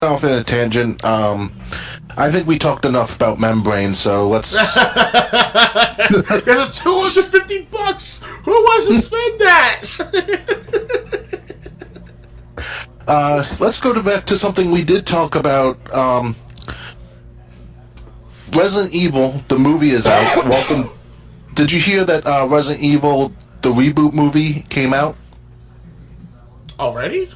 off in a tangent. I think we talked enough about membrane, so let's. It's $250. Who wants to spend that? Let's go back to something we did talk about. Resident Evil, the movie is out. Welcome. Did you hear that Resident Evil, the reboot movie, came out? Already?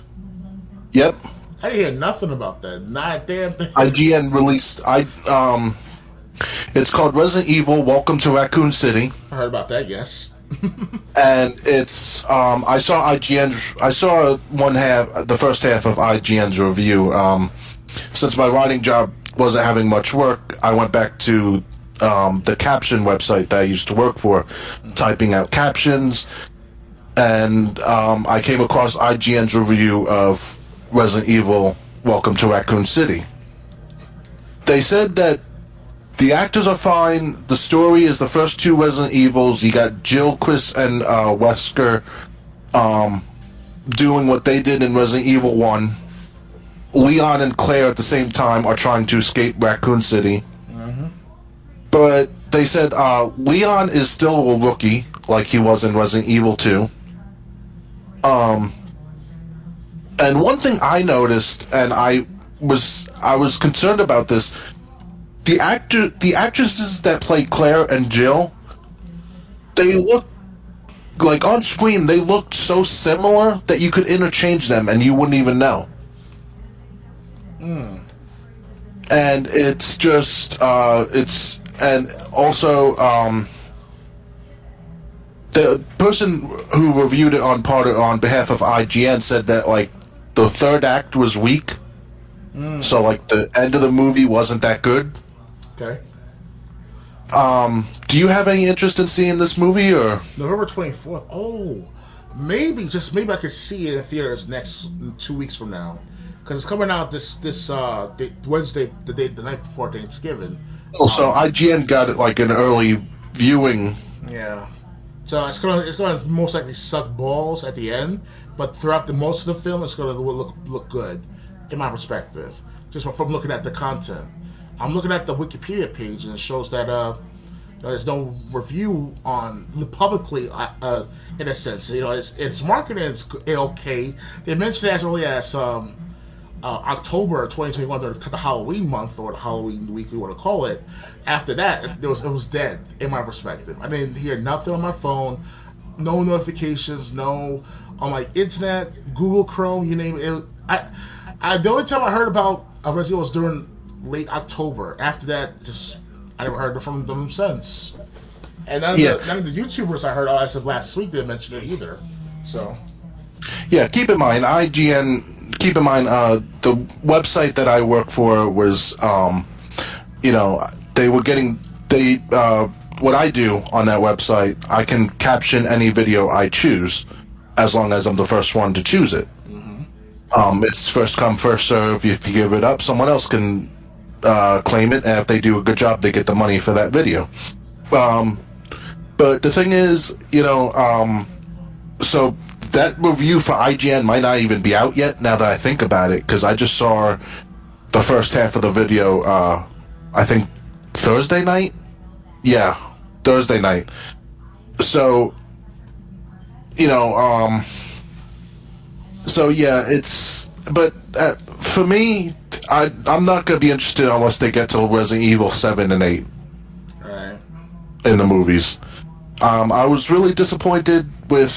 Yep. I didn't hear nothing about that. Not a damn thing. IGN released. It's called Resident Evil: Welcome to Raccoon City. I heard about that. Yes. And it's. I saw IGN. I saw the first half of IGN's review. Since my writing job wasn't having much work, I went back to the caption website that I used to work for, typing out captions, and I came across IGN's review of Resident Evil: Welcome to Raccoon City. They said that the actors are fine. The story is the first two Resident Evils. You got Jill, Chris, and Wesker doing what they did in Resident Evil 1. Leon and Claire at the same time are trying to escape Raccoon City. Mm-hmm. But they said Leon is still a rookie, like he was in Resident Evil 2. And one thing I noticed, and I was concerned about this, the actresses that play Claire and Jill, they look like on screen they looked so similar that you could interchange them and you wouldn't even know. Mm. And it's just and also the person who reviewed it on behalf of IGN said that like the third act was weak. So like the end of the movie wasn't that good. Okay. Do you have any interest in seeing this movie or November 24th? Oh, maybe I could see it in theaters next 2 weeks from now, because it's coming out this Wednesday, the night before Thanksgiving. Oh, so IGN got it like an early viewing. Yeah. So it's gonna most likely suck balls at the end, but throughout most of the film, it's gonna look good, in my perspective, just from looking at the content. I'm looking at the Wikipedia page, and it shows that there's no review on publicly, in a sense. You know, its marketing is okay. They mentioned it as early as October 2021, during the Halloween month or the Halloween week, we want to call it. After that, it was dead, in my perspective. I didn't hear nothing on my phone, no notifications, no on my internet, Google Chrome, you name it. The only time I heard about Resident Evil was during late October. After that, I never heard from them since. And none of the YouTubers I heard as of last week didn't mention it either. So, yeah, keep in mind IGN. Keep in mind the website that I work for was, they were getting what I do on that website. I can caption any video I choose, as long as I'm the first one to choose it. Mm-hmm. It's first come, first serve. If you give it up, someone else can claim it, and if they do a good job, they get the money for that video. But the thing is, so that review for IGN might not even be out yet, now that I think about it, because I just saw the first half of the video, I think Thursday night? Yeah, Thursday night. So, so yeah, but for me, I'm not going to be interested unless they get to Resident Evil 7 and 8 in the movies. I was really disappointed with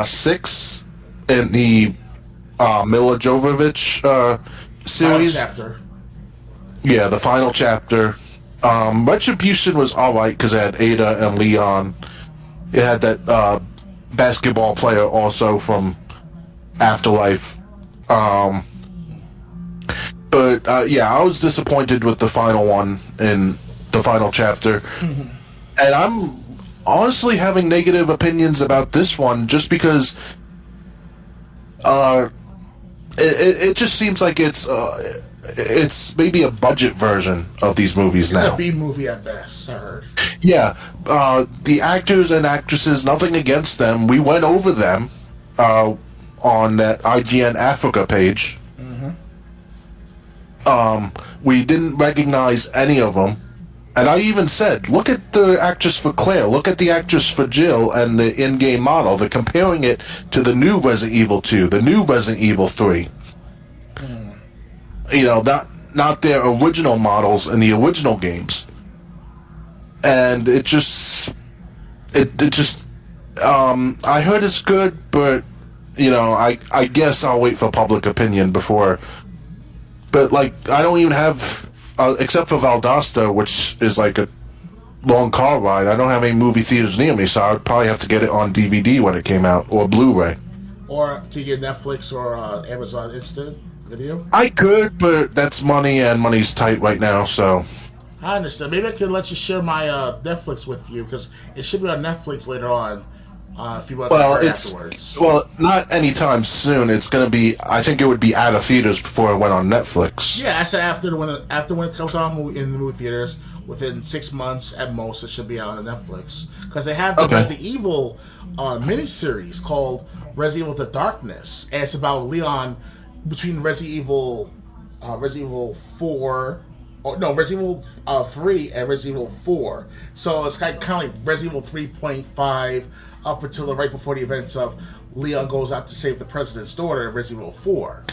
6 in the Mila Jovovich series. Final chapter. Yeah, the final chapter. Retribution was alright because it had Ada and Leon. It had that basketball player also from Afterlife. But I was disappointed with the final one in the final chapter. Mm-hmm. And I'm honestly having negative opinions about this one just because it just seems like it's maybe a budget version of these movies now. It's a B movie at best, I heard. Yeah. The actors and actresses, nothing against them. We went over them on that IGN Africa page. Mm-hmm. We didn't recognize any of them. And I even said, look at the actress for Claire, look at the actress for Jill and the in-game model. They're comparing it to the new Resident Evil 2, the new Resident Evil 3. You know, not their original models in the original games. And I heard it's good, but, you know, I guess I'll wait for public opinion before. But, like, I don't even have, except for Valdosta, which is like a long car ride, I don't have any movie theaters near me, so I'd probably have to get it on DVD when it came out, or Blu-ray. Or can you get Netflix or Amazon Instant Video? I could, but that's money, and money's tight right now, so... I understand. Maybe I can let you share my Netflix with you, because it should be on Netflix later on. If you want to afterwards. Well, not anytime soon. It's going to be. I think it would be out of theaters before it went on Netflix. Yeah, I said after when it comes out in the movie theaters, within 6 months at most, it should be out on Netflix, because they have the Resident Evil miniseries called Resident Evil: The Darkness, and it's about Leon between Resident Evil 4. No, Resident Evil 3 and Resident Evil 4. So it's kind of like Resident Evil 3.5 up until right before the events of Leon goes out to save the president's daughter in Resident Evil 4.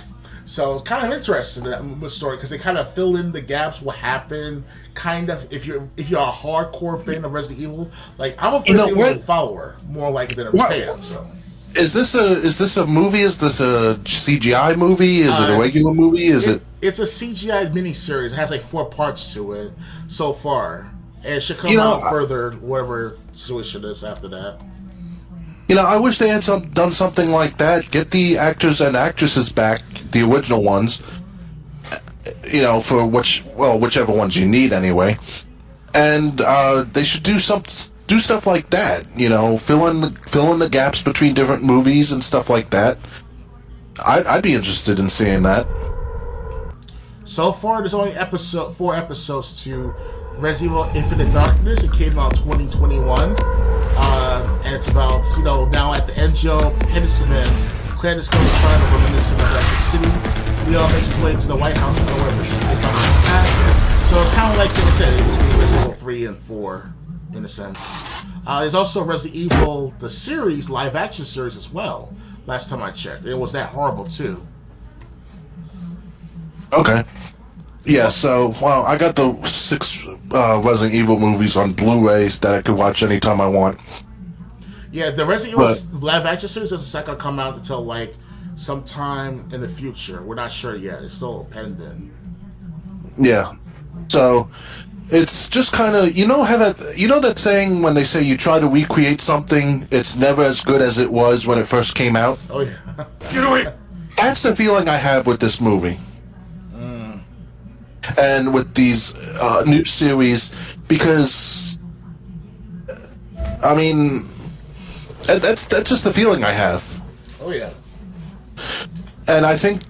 So it's kind of interesting in that story, because they kind of fill in the gaps, what happened. Kind of, if you're a hardcore fan of Resident Evil, like I'm a Resident Evil follower more like than a fan. So. Is this a movie? Is this a CGI movie? Is it a regular movie? It's a CGI miniseries. It has like 4 parts to it so far, and it should come out further, whatever situation is after that. You know, I wish they had done something like that. Get the actors and actresses back, the original ones. You know, for whichever ones you need anyway, and they should do stuff like that. You know, fill in the gaps between different movies and stuff like that. I'd be interested in seeing that. So far, there's only 4 episodes to Resident Evil Infinite Darkness. It came out 2021. And it's about, you know, now at the Angel Penicillin, Claire discovers a sign of reminiscent of the city. Leon makes his way to the White House, and however, it's on the attack. So it's kind of like, I said, it was Resident Evil 3 and 4, in a sense. There's also Resident Evil, the series, live-action series as well, last time I checked. It was that horrible, too. Okay. Yeah, so, well, I got the 6 Resident Evil movies on Blu-rays that I could watch anytime I want. Yeah, the Resident Evil live-action series is not going to come out until, like, sometime in the future. We're not sure yet. It's still pending. Yeah. So, it's just kind of, you know that saying when they say you try to recreate something, it's never as good as it was when it first came out? Oh, yeah. You know, that's the feeling I have with this movie. And with these new series, because I mean, that's just the feeling I have. Oh yeah. And I think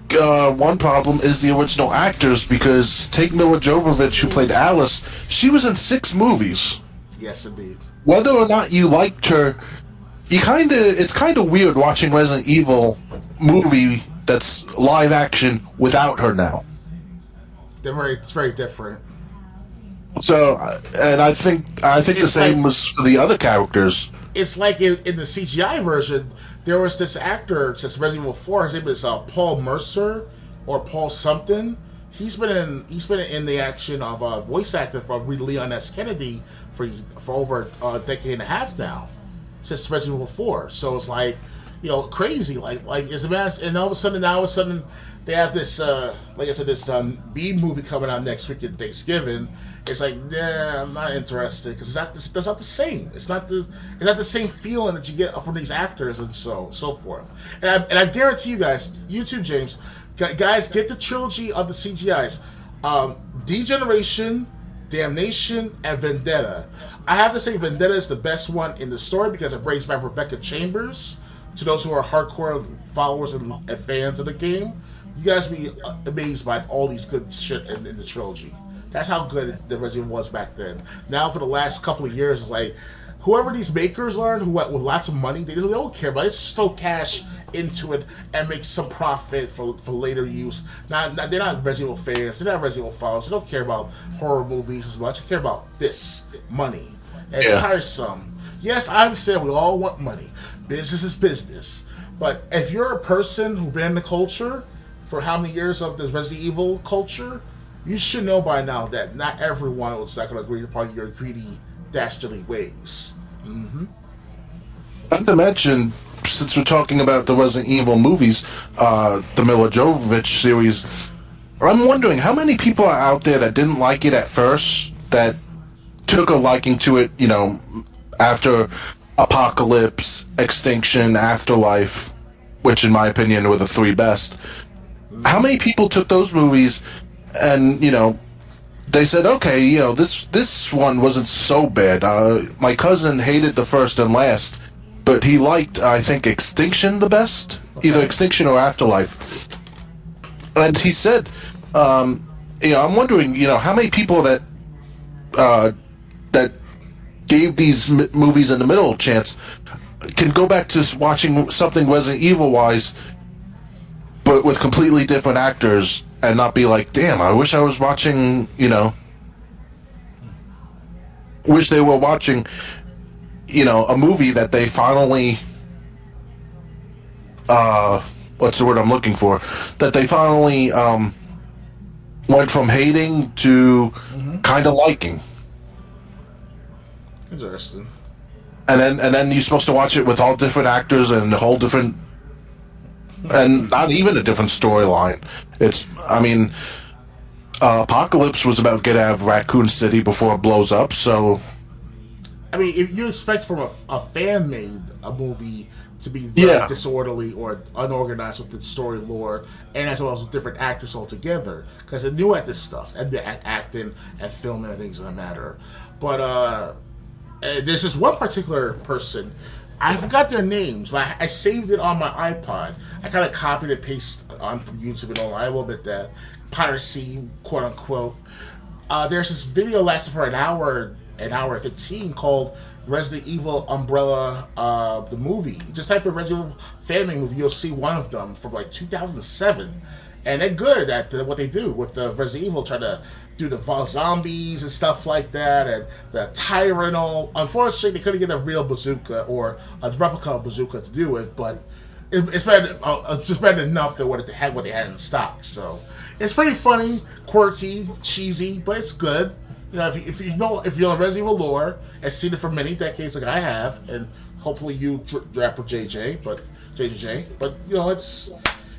one problem is the original actors, because take Mila Jovovich, who played Alice, she was in 6 movies. Yes, indeed. Whether or not you liked her, it's kind of weird watching Resident Evil movie that's live action without her now. It's very different. So, and I think the same was for the other characters. It's like in the CGI version, there was this actor since Resident Evil 4. His name is Paul Mercer or Paul something. He's been in the action of voice actor for Leon S. Kennedy for over a decade and a half now, since Resident Evil 4. So it's like, you know, crazy. Like it's a match, and all of a sudden they have this, like I said, this B movie coming out next week at Thanksgiving. It's like, yeah, I'm not interested, because that's not the same. It's not the same feeling that you get from these actors and so forth. And I guarantee you guys, you too, James, guys, get the trilogy of the CGIs, Degeneration, Damnation, and Vendetta. I have to say Vendetta is the best one in the story, because it brings back Rebecca Chambers. To those who are hardcore followers and fans of the game, you guys be amazed by all these good shit in the trilogy. That's how good the Resident Evil was back then. Now, for the last couple of years, it's like, whoever these makers are, with lots of money, they don't care about it. It's just throw cash into it and make some profit for later use. They're not Resident Evil fans. They're not Resident Evil followers. They don't care about horror movies as much. They care about this money. And it's Yeah. tiresome. Yes, I understand we all want money. Business is business. But if you're a person who's been in the culture for how many years of this Resident Evil culture, you should know by now that not everyone is not going to agree upon your greedy, dastardly ways. Mm-hmm. Not to mention, since we're talking about the Resident Evil movies, the Mila Jovovich series, I'm wondering how many people are out there that didn't like it at first, that took a liking to it, after Apocalypse, Extinction, Afterlife, which in my opinion were the three best. How many people took those movies and, they said, okay, this one wasn't so bad. My cousin hated the first and last, but he liked, I think, Extinction the best, either Extinction or Afterlife. And he said, I'm wondering, how many people that gave these movies in the middle a chance can go back to watching something Resident Evil wise, but with completely different actors, and not be like, damn, I wish I was watching, wish they were watching, a movie that they finally, what's the word I'm looking for? That they finally went from hating to kind of liking. Interesting. And then you're supposed to watch it with all different actors and a whole different, and not even a different storyline. Apocalypse was about getting out of Raccoon City before it blows up, so... if you expect from a fan-made a movie to be very disorderly or unorganized with the story lore, and as well as with different actors altogether, because they're new at this stuff, and they're at acting and filming and things that matter. But there's this one particular person, I forgot their names, but I saved it on my iPod. I kind of copied and pasted on from YouTube and all. I will admit that. Piracy, quote unquote. There's this video lasting for an hour 15 called Resident Evil Umbrella, the movie. Just type in Resident Evil family movie, you'll see one of them from like 2007. And they're good at what they do with the Resident Evil, trying to do the zombies and stuff like that, and the Tyranno. Unfortunately, they couldn't get a real bazooka or a replica bazooka to do it, but it's better enough than what they had in stock. So it's pretty funny, quirky, cheesy, but it's good. If you're on Resident Evil lore and seen it for many decades, like I have, and hopefully you, Rapper JJ, but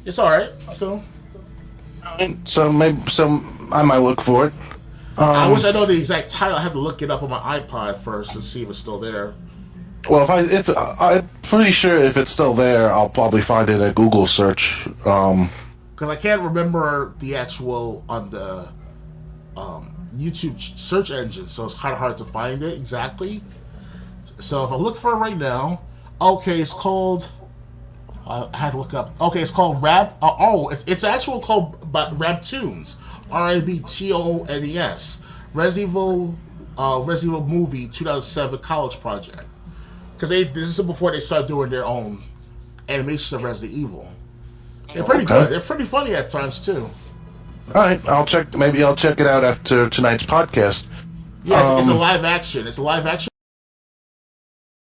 it's all right. So I might look for it. I wish I know the exact title. I have to look it up on my iPod first and see if it's still there. Well, if I'm pretty sure if it's still there, I'll probably find it in a Google search. Because I can't remember the actual on the YouTube search engine, so it's kind of hard to find it exactly. So if I look for it right now, okay, it's called. I had to look up. Okay, it's called it's actually called Rabtoons. Rabtones. Resident Evil movie 2007 college project. Because this is before they started doing their own animations of Resident Evil. They're pretty good. They're pretty funny at times too. All right, maybe I'll check it out after tonight's podcast. Yeah, it's a live action. It's a live action